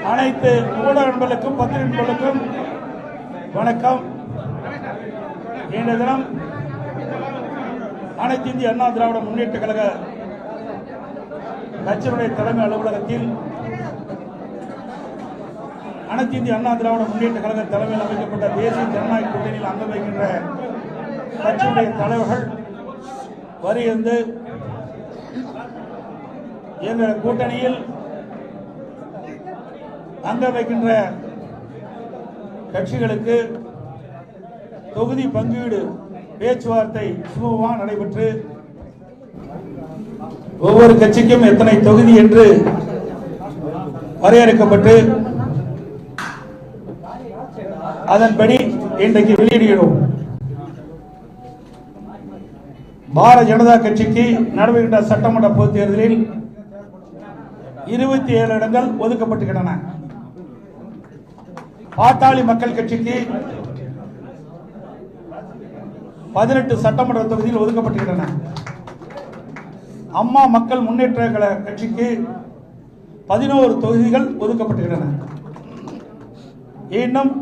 அனைத்து ஊடக நண்பர்களுக்கும் பத்திரிகை நண்பர்களுக்கும் வணக்கம். இன்றைய தினம் அனைத்து இந்திய அண்ணா திராவிட முன்னேற்ற கழக கட்சியினுடைய தலைமை அலுவலகத்தில் அனைத்து இந்திய அண்ணா திராவிட முன்னேற்ற கழக தலைமையில் அமைக்கப்பட்ட தேசிய ஜனநாயக கூட்டணியில் அங்கம் வைக்கின்ற கட்சியுடைய தலைவர்கள் வருகிறது. எங்கள் கூட்டணியில் அங்கம் வைக்கின்ற கட்சிகளுக்கு தொகுதி பங்கீடு பேச்சுவார்த்தை சுமூகமாக நடைபெற்று ஒவ்வொரு கட்சிக்கும் எத்தனை தொகுதி என்று வரையறுக்கப்பட்டு அதன்படி இன்றைக்கு வெளியிடுகிறோம். பாரதிய ஜனதா கட்சிக்கு நடைபெறுகின்ற சட்டமன்ற பொதுத் தேர்தலில் 27 இடங்கள் ஒதுக்கப்பட்டுள்ளன. பாட்டாளி மக்கள் கட்சிக்கு 18 சட்டமன்ற தொகுதியில் ஒதுக்கப்பட்டுள்ளன. அம்மா மக்கள் முன்னேற்ற கழக கட்சிக்கு 11 தொகுதிகள் ஒதுக்கப்பட்டுள்ளன. இன்னும்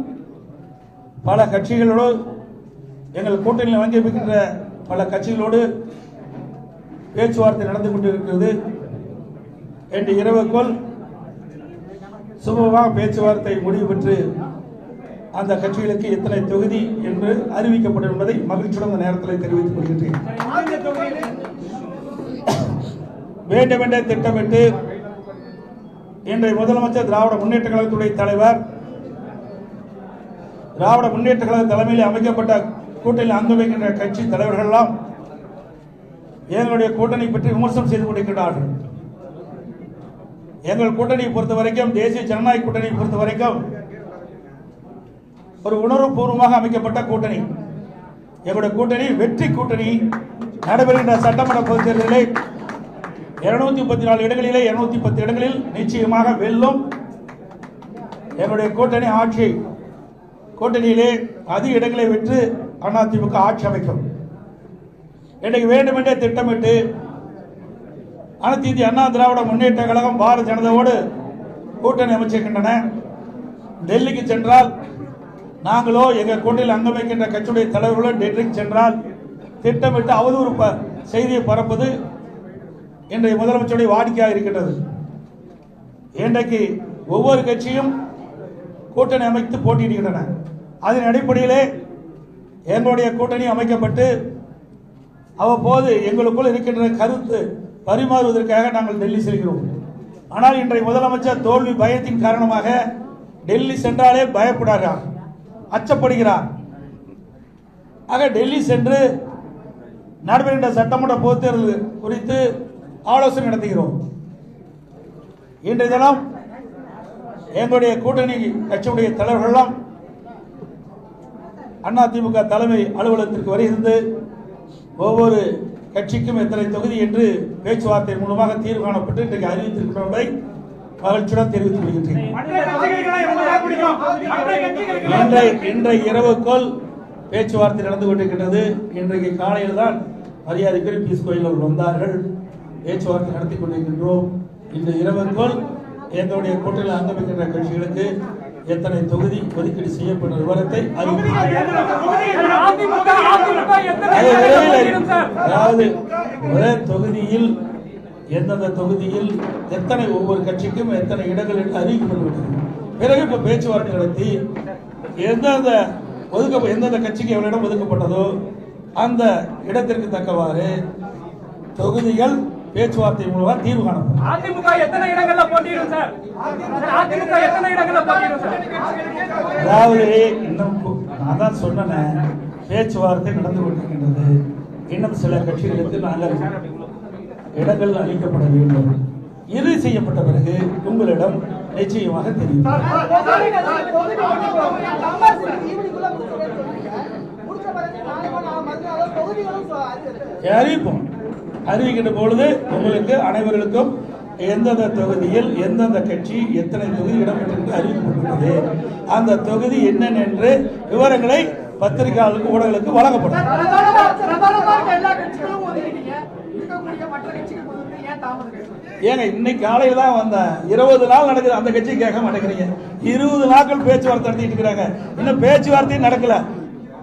பல கட்சிகளோடு எங்கள் கூட்டணியில் வங்கியிருக்கின்ற பல கட்சிகளோடு பேச்சுவார்த்தை நடந்து கொண்டிருக்கிறது. இன்று இரவுக்குள் சுமூகமாக பேச்சுவார்த்தை முடிவு பெற்று அந்த கட்சிகளுக்கு எத்தனை தொகுதி என்று அறிவிக்கப்படும் என்பதை மகிழ்ச்சியுடன் இந்த நேரத்தில் தெரிவித்துக் கொள்கின்றேன். வேண்டுமென்றே திட்டமிட்டு இன்றைய முதலமைச்சர் திராவிட முன்னேற்ற கழகத்துடைய தலைவர் திராவிட முன்னேற்ற கழக தலைமையில் அமைக்கப்பட்ட கூட்டணியில் அங்கம் வைக்கின்ற கட்சி தலைவர்கள் எல்லாம் எங்களுடைய கூட்டணி பற்றி விமர்சனம் செய்து கொண்டிருக்கிறார்கள். எங்கள் கூட்டணியை பொறுத்த வரைக்கும், தேசிய ஜனநாயக கூட்டணியை பொறுத்த வரைக்கும் ஒரு உணர்வுபூர்வமாக அமைக்கப்பட்ட கூட்டணி. எங்களுடைய கூட்டணி வெற்றி கூட்டணி. நடைபெறுகின்ற சட்டமன்ற பொதுத் தேர்தலில் 234 இடங்களிலே 210 இடங்களில் நிச்சயமாக வெல்லும். எங்களுடைய கூட்டணி ஆட்சி கூட்டணியிலே அதிக இடங்களை வென்று அதிமுக ஆட்சி அமைக்கும். இன்றைக்கு வேண்டுமென்றே திட்டமிட்டு அனைத்து இந்திய அண்ணா திராவிட முன்னேற்ற கழகம் பாரதிய ஜனதாவோடு கூட்டணி அமைச்சிருக்கின்றன. டெல்லிக்கு சென்றால் நாங்களோ எங்கள் கூட்டணியில் அங்கம் வைக்கின்ற கட்சியுடைய தலைவர்களோ டெல்லிக்கு சென்றால் திட்டமிட்டு அவதூறு செய்தியை பரப்பது இன்றைய முதலமைச்சருடைய வாடிக்கையாக இருக்கின்றது. இன்றைக்கு ஒவ்வொரு கட்சியும் கூட்டணி அமைத்து போட்டியிடுகின்றன. அதன் அடிப்படையிலே எங்களுடைய கூட்டணி அமைக்கப்பட்டு அவ்வப்போது எங்களுக்குள் இருக்கின்ற கருத்து பரிமாறுவதற்காக நாங்கள் டெல்லி செல்கிறோம். ஆனால் இன்றைய முதலமைச்சர் தோல்வி பயத்தின் காரணமாக டெல்லி சென்றாலே பயப்படுகிறார், அச்சப்படுகிறார். ஆக டெல்லி சென்று நடைபெறுகின்ற சட்டமன்ற பொதுத் தேர்தல் குறித்து ஆலோசனை நடத்துகிறோம். இன்றைய தினம் எங்களுடைய கூட்டணி கட்சியுடைய தலைவர்களெல்லாம் அதிமுக தலைமை அலுவலகத்திற்கு வருகிறது. ஒவ்வொரு கட்சிக்கும் எத்தனை தொகுதி என்று பேச்சுவார்த்தை மூலமாக தீர்வு காணப்பட்டு இன்றைக்கு அறிவித்திருக்கிறதை மகிழ்ச்சியுடன் தெரிவித்துக் கொள்கின்றேன். இன்றைய இரவுக்குள் பேச்சுவார்த்தை நடந்து கொண்டிருக்கின்றது. இன்றைக்கு காலையில் தான் மரியாதைக்குரிய பீஸ் கோயில் அவர்கள் வந்தார்கள். பேச்சுவார்த்தை நடத்தி கொண்டிருக்கின்றோம். இந்த இரவுக்குள் எங்களுடைய கூட்டணியில் அங்கம் வைக்கின்ற கட்சிகளுக்கு எத்தனை தொகுதி ஒதுக்கீடு செய்யப்படும் விவரத்தை அதாவது ஒரே தொகுதியில் எந்தெந்த தொகுதியில் எத்தனை ஒவ்வொரு கட்சிக்கும் எத்தனை இடங்கள் என்று அறிவிக்கப்பட்டுவிட்டது. பிறகு இப்ப பேச்சுவார்த்தை நடத்தி எந்தெந்த கட்சிக்கு எவ்வளவு இடம் ஒதுக்கப்பட்டதோ அந்த இடத்திற்கு தக்கவாறு தொகுதிகள் பேச்சுவார்த்தை மூலமாக தீர்வு காணப்படும். அதிமுக எத்தனை இடங்கள்ல போட்டியிடும் சார்? அதிமுக எத்தனை இடங்கள்ல போட்டியிடும் சார்? அதாவது இன்னும் நான் தான் சொன்னேன், பேச்சுவார்த்தை நடந்து கொண்டிருக்கின்றது. இன்னும் சில கட்சிகளுக்கு நாங்கள் இடங்கள் அளிக்கப்பட வேண்டும். இறுதி செய்யப்பட்ட பிறகு உங்களிடம் நிச்சயமாக தெரியும். அறிவிப்போம். அறிவிக்கின்ற பொழுது உங்களுக்கு அனைவர்களுக்கும் எந்தெந்த தொகுதியில் எந்தெந்த கட்சி எத்தனை தொகுதி இடம்பெற்று அறிவிக்கப்பட்டுள்ளது, அந்த தொகுதி என்னென்ன என்று விவரங்களை பத்திரிகையாளர்களுக்கு ஊடகங்களுக்கு வழங்கப்படும். ஏங்க இன்னைக்கு காலையில தான் வந்தேன். 20 நாள் நடக்குது, அந்த கட்சி கேட்க மாட்டேங்கிறீங்க. 20 நாட்கள் பேச்சுவார்த்தை நடத்திட்டு இருக்கிறாங்க, இன்னும் பேச்சுவார்த்தையும் நடக்கல.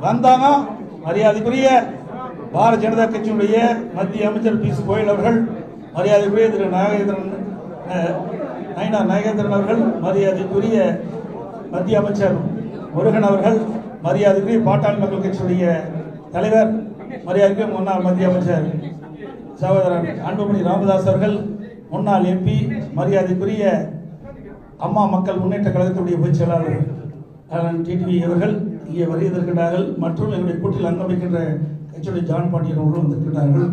வந்தாங்க மரியாதைக்குரிய பாரதிய ஜனதா கட்சியினுடைய மத்திய அமைச்சர் பியூஷ் கோயல் அவர்கள், மரியாதைக்குரிய திரு நாகேந்திரன் அவர்கள், மரியாதைக்குரிய மத்திய அமைச்சர் முருகன் அவர்கள், மரியாதைக்குரிய பாட்டாளி மக்கள் கட்சியுடைய தலைவர், மரியாதைக்குரிய முன்னாள் மத்திய அமைச்சர் சகோதரர் அன்புமணி ராமதாஸ் அவர்கள், முன்னாள் எம்பி, மரியாதைக்குரிய அம்மா மக்கள் முன்னேற்ற கழகத்துடைய பொதுச் செயலாளர் டிடிவி அவர்கள் இங்கே வருகின்றார்கள். மற்றும் எங்களுடைய கூட்டில் அங்கம் வைக்கின்ற கட்சியுடைய ஜான் பாண்டியன் அவர்களும் வந்திருக்கிறார்கள்.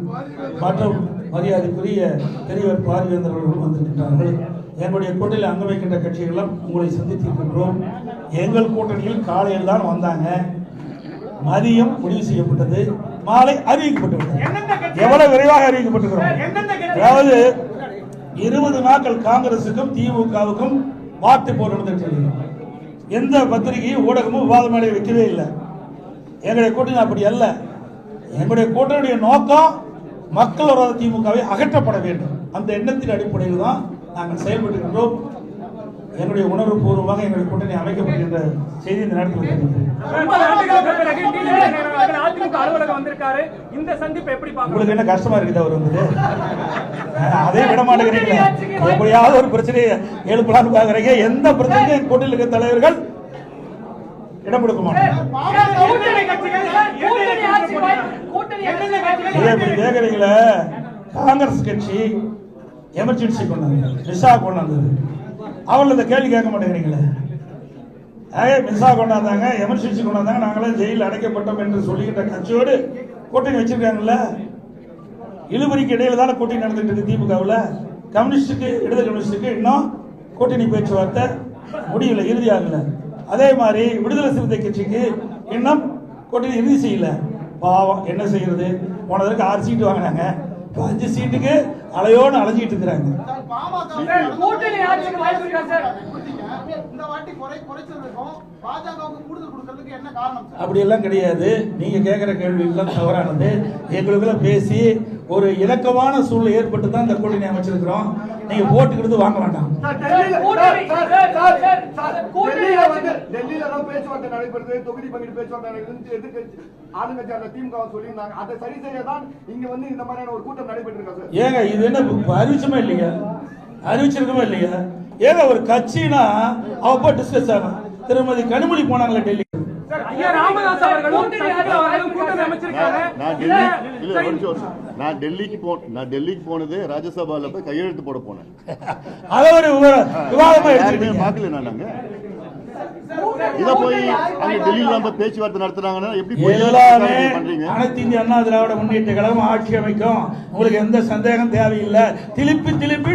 மற்றும் மரியாதைக்குரிய பெரியவர் பாரிவேந்தர் அவர்களும் வந்திருக்கிறார்கள். எங்களுடைய கூட்டணியில் அங்கம் வைக்கின்ற கட்சிகளும் உங்களை சந்தித்திருக்கின்றோம். எங்கள் கூட்டணியில் காலையில் தான் வந்தாங்க, மதியம் முடிவு செய்யப்பட்டது, மாலை அறிவிக்கப்பட்டுள்ளது. எவ்வளவு விரைவாக அறிவிக்கப்பட்டிருக்கிறோம். அதாவது 20 நாட்கள் காங்கிரசுக்கும் திமுகவுக்கும் வார்த்தை போர் நடந்துட்டு எந்த பத்திரிகையும் ஊடகமும் விவாத மேடை வைக்கவே இல்லை. எங்களுடைய கூட்டணி அப்படி அல்ல. எங்களுடைய கூட்டணியுடைய நோக்கம் மக்கள் விரோத திமுகவை அகற்றப்பட வேண்டும். அந்த எண்ணத்தின் அடிப்படையில் தான் நாங்கள் செயல்பட்டுகின்றோம். என்னுடைய உணர்வு பூர்வமாக எங்களுடைய கூட்டணி அமைக்கப்படுகின்ற செய்தி இந்த நேரத்தில் உங்களுக்கு என்ன கஷ்டமா இருக்குது? அவர் வந்தது அதே விட மாட்டேங்கிறீங்க. எப்படியாவது ஒரு பிரச்சனையை எழுப்பலான்னு பாக்குறீங்க. எந்த பிரச்சனையும் கூட்டணியில் இருக்கிற தலைவர்கள் இடம் கொடுக்க மாட்டாங்க. கேக்குறீங்களா? காங்கிரஸ் கட்சி எமர்ஜென்சி கொண்டாந்து விசா கொண்டாந்தது, அவங்கள இந்த கேள்வி கேட்க மாட்டேங்கிறீங்களே. மிசா கொண்டாந்தாங்க, எமர்ஜென்சி கொண்டாந்தாங்க, நாங்களே ஜெயிலில் அடைக்கப்பட்டோம் என்று சொல்லிக்கிட்ட கட்சியோடு கூட்டணி வச்சிருக்காங்கல்ல. இழுபறிக்கு இடையில தானே கூட்டணி நடந்துட்டு இருக்கு திமுகவில். கம்யூனிஸ்டுக்கு, இடது கம்யூனிஸ்டுக்கு இன்னும் கூட்டணி பேச்சுவார்த்தை முடியல, இறுதியாகல. அதே மாதிரி விடுதலை சிறுத்தை கட்சிக்கு இன்னும் கூட்டணி இறுதி செய்யல. பாவம், என்ன செய்யறது? போனதற்கு 6 சீட்டு வாங்கினாங்க, 5 சீட்டுக்கு அலையோடு அலைஞ்சிட்டு இருக்கிறாங்க. அப்படி எல்லாம் கிடையாது. நீங்க கேட்கிற கேள்வி எல்லாம் தவறானது. எங்களுக்குள்ள பேசி ஒரு இலக்கமான சூழ்நிலை ஏற்பட்டு தான் இந்த கூட்டணி அமைச்சிருக்கிறோம். நீங்க போட்டுக்கிட்டு வாங்க வேண்டாம். டெல்லியில பேச்சுவார்த்தை நடைபெறுது, தொகுதி பங்கீடு பேச்சுவார்த்தை ஆளுங்கட்சி திமுக சொல்லியிருந்தாங்க. அதை சரி செய்யதான் இங்க வந்து இந்த மாதிரியான ஒரு கூட்டம் நடைபெற்றிருக்காங்க. ஏங்க இது என்ன அறிவிச்சுமே இல்லையா? அறிவிச்சிருக்கவே இல்லையா? ஏங்க ஒரு கட்சினா அவ டிஸ்கஸ் ஆகும். திருமதி கனிமொழி போனாங்களே டெல்லி. நான் டெல்லிக்கு போனது ராஜ்யசபால போய் கையெழுத்து போட போனேன். அத ஒரு விவாதமா எடுத்துக்கிட்டீங்க. பார்க்கல நாங்க இத போய் அங்க டெல்லியில நம்ம பேச்சுவார்த்தை நடத்துறாங்கன்னா எப்படி எல்லாமே அனைத்து இந்திய அண்ணா திராவிட முன்னேற்ற கழகம் ஆட்சி அமைக்கும். உங்களுக்கு எந்த சந்தேகம் தேவையில்லை. திருப்பி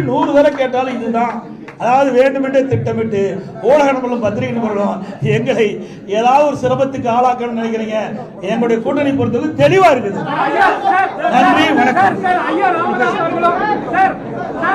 100 தடவை கேட்டாலும் இதுதான். அதாவது வேண்டுமென்றே திட்டமிட்டு ஊடக நபர்களும் பத்திரிகை நபர்களும் எங்களை ஏதாவது ஒரு சிரமத்துக்கு ஆளாக்கணும்னு நினைக்கிறீங்க. எங்களுடைய கூட்டணி பொறுத்தது தெளிவா இருக்குது. நன்றி, வணக்கம்.